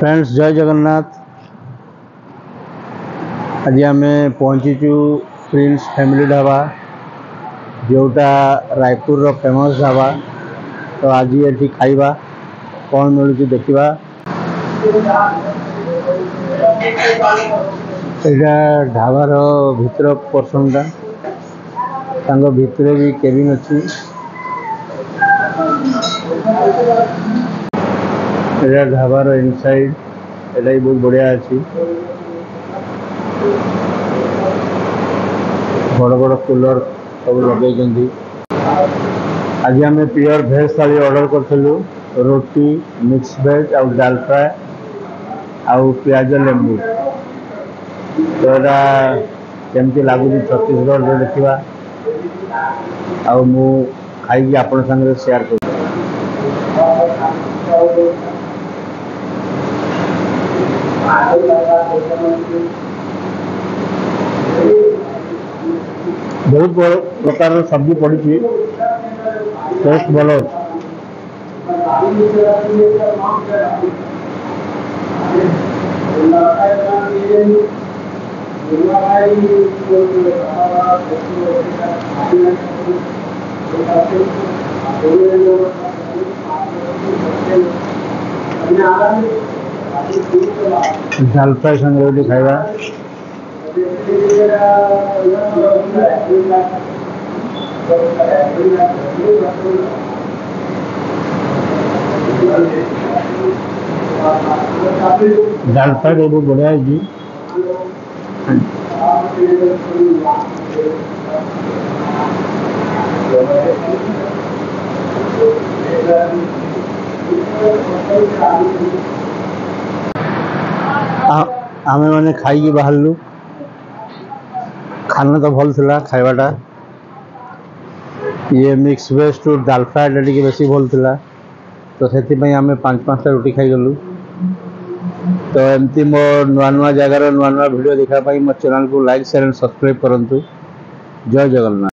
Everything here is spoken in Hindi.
फ्रेंड्स जय जगन्नाथ। आज आम पहुँचीचु प्रिंस फैमिली ढाबा जोटा रायपुर फेमस ढाबा। तो आज ये खाइबा कौन मिलूँ देखा। यहाँ ढाबार भितर पोर्सन भितर भी केबिन अच्छी। ढाबार इनसाइड एटा भी बहुत बढ़िया अच्छी। बड़ बड़ कूलर सब लगे। आज आम प्योर भेज थाली ऑर्डर करूँ। रोटी मिक्स वेज आउ दाल फ्राए आउ प्याज लेंबू। तो यहाँ केमती लगुच छत्तीसगढ़ देखा आउ मु खाई आपण संगे शेयर कर। बहुत प्रकार सब्जी पड़ी टेस्ट भल अच्छे। दाल फ्राए संगे खाइबा। दाल फ्राए बहुत बढ़िया है जी। आम मैंने खाई बाहर खाना तो भल था खावाटा। ये mix veg to dal fry टे बेसी भल था। तो से आम 5-5टा रोटी खाईगलु। तो एमती मो नुआ नुआ जगार नुआ नुआ वीडियो देखापी मो चैनल को लाइक शेयर एंड सब्सक्राइब करंतु। जय जगन्नाथ।